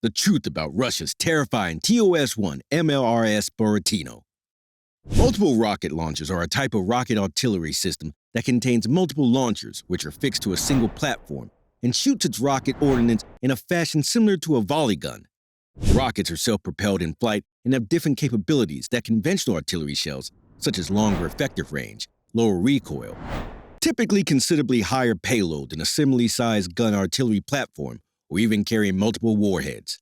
The truth about Russia's terrifying TOS-1 MLRS Buratino. Multiple rocket launchers are a type of rocket artillery system that contains multiple launchers which are fixed to a single platform and shoots its rocket ordnance in a fashion similar to a volley gun. Rockets are self-propelled in flight and have different capabilities that conventional artillery shells, such as longer effective range, lower recoil, typically considerably higher payload than a similarly sized gun artillery platform, or even carrying multiple warheads.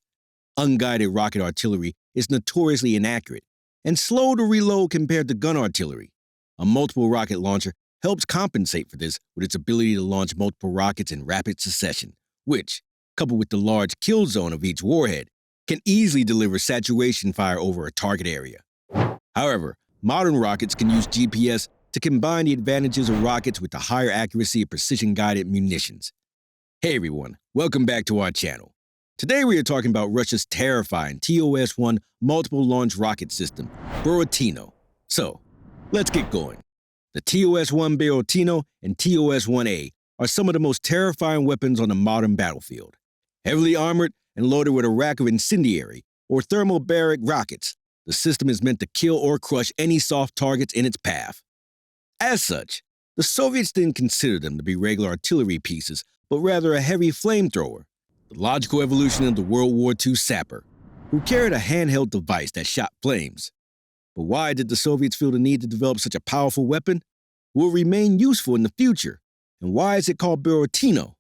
Unguided rocket artillery is notoriously inaccurate and slow to reload compared to gun artillery. A multiple rocket launcher helps compensate for this with its ability to launch multiple rockets in rapid succession, which, coupled with the large kill zone of each warhead, can easily deliver saturation fire over a target area. However, modern rockets can use GPS to combine the advantages of rockets with the higher accuracy of precision-guided munitions. Hey everyone, welcome back to our channel. Today we are talking about Russia's terrifying TOS-1 multiple launch rocket system, Buratino. So, let's get going. The TOS-1 Buratino and TOS-1A are some of the most terrifying weapons on the modern battlefield. Heavily armored and loaded with a rack of incendiary or thermobaric rockets, the system is meant to kill or crush any soft targets in its path. As such, the Soviets didn't consider them to be regular artillery pieces, but rather a heavy flamethrower, the logical evolution of the World War II sapper, who carried a handheld device that shot flames. But why did the Soviets feel the need to develop such a powerful weapon? Will it remain useful in the future? And why is it called Buratino?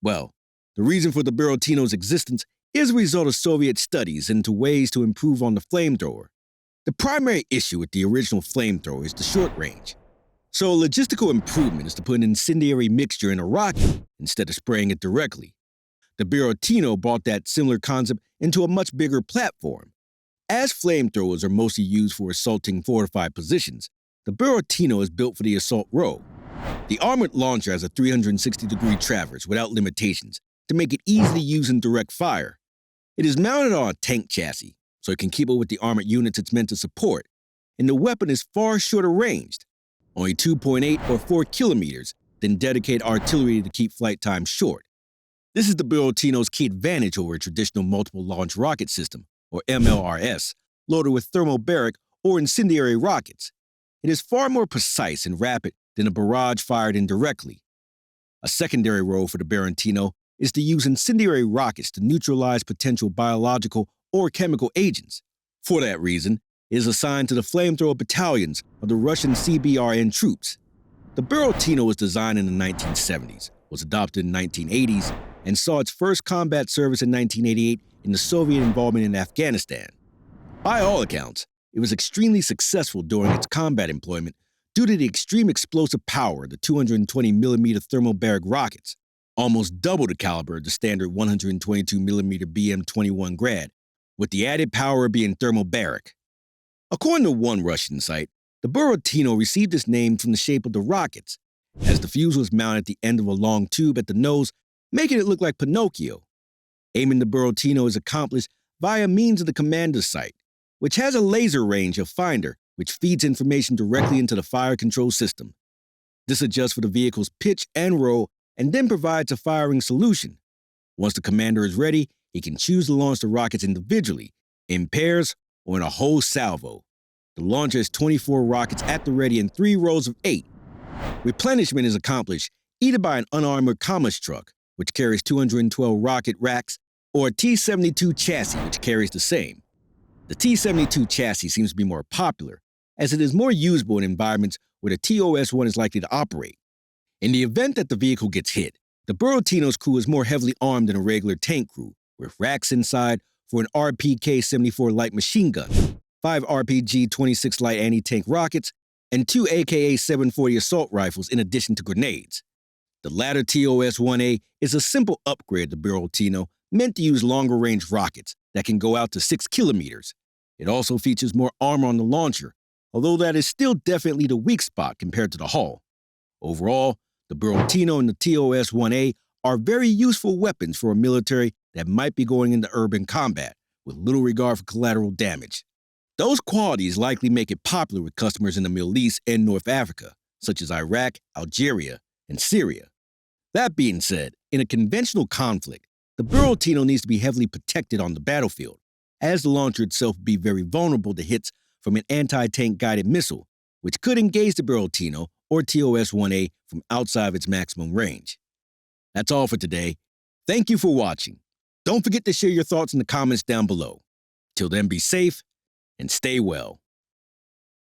Well, the reason for the Buratino's existence is a result of Soviet studies into ways to improve on the flamethrower. The primary issue with the original flamethrower is the short range. So a logistical improvement is to put an incendiary mixture in a rocket instead of spraying it directly. The Buratino brought that similar concept into a much bigger platform. As flamethrowers are mostly used for assaulting fortified positions, the Buratino is built for the assault role. The armored launcher has a 360-degree traverse without limitations to make it easily used in direct fire. It is mounted on a tank chassis, so it can keep up with the armored units it's meant to support, and the weapon is far shorter ranged, only 2.8 or 4 kilometers, than dedicated artillery to keep flight time short. This is the Buratino's key advantage over a traditional multiple launch rocket system, or MLRS, loaded with thermobaric or incendiary rockets. It is far more precise and rapid than a barrage fired indirectly. A secondary role for the Buratino is to use incendiary rockets to neutralize potential biological or chemical agents. For that reason, it is assigned to the flamethrower battalions of the Russian CBRN troops. The Buratino was designed in the 1970s, was adopted in the 1980s, and saw its first combat service in 1988 in the Soviet involvement in Afghanistan. By all accounts, it was extremely successful during its combat employment due to the extreme explosive power of the 220mm thermobaric rockets, almost double the caliber of the standard 122mm BM-21 Grad, with the added power of being thermobaric. According to one Russian site, the Buratino received its name from the shape of the rockets, as the fuse was mounted at the end of a long tube at the nose, making it look like Pinocchio. Aiming the Buratino is accomplished via means of the commander's sight, which has a laser range of finder which feeds information directly into the fire control system. This adjusts for the vehicle's pitch and roll and then provides a firing solution. Once the commander is ready, he can choose to launch the rockets individually, in pairs, or in a whole salvo. The launcher has 24 rockets at the ready in 3 rows of 8. Replenishment is accomplished either by an unarmored commerce truck, which carries 212 rocket racks, or a T-72 chassis, which carries the same. The T-72 chassis seems to be more popular, as it is more usable in environments where the TOS-1 is likely to operate. In the event that the vehicle gets hit, the Buratino's crew is more heavily armed than a regular tank crew, with racks inside for an RPK-74 light machine gun, 5 RPG-26 light anti-tank rockets, and 2 AKA-740 assault rifles in addition to grenades. The latter TOS-1A is a simple upgrade to Buratino meant to use longer-range rockets that can go out to 6 kilometers. It also features more armor on the launcher, although that is still definitely the weak spot compared to the hull. Overall, the Buratino and the TOS-1A are very useful weapons for a military that might be going into urban combat, with little regard for collateral damage. Those qualities likely make it popular with customers in the Middle East and North Africa, such as Iraq, Algeria, and Syria. That being said, in a conventional conflict, The Buratino needs to be heavily protected on the battlefield, as the launcher itself would be very vulnerable to hits from an anti-tank guided missile, which could engage the Buratino or TOS-1A from outside of its maximum range. That's all for today. Thank you for watching. Don't forget to share your thoughts in the comments down below. Till then, be safe and stay well.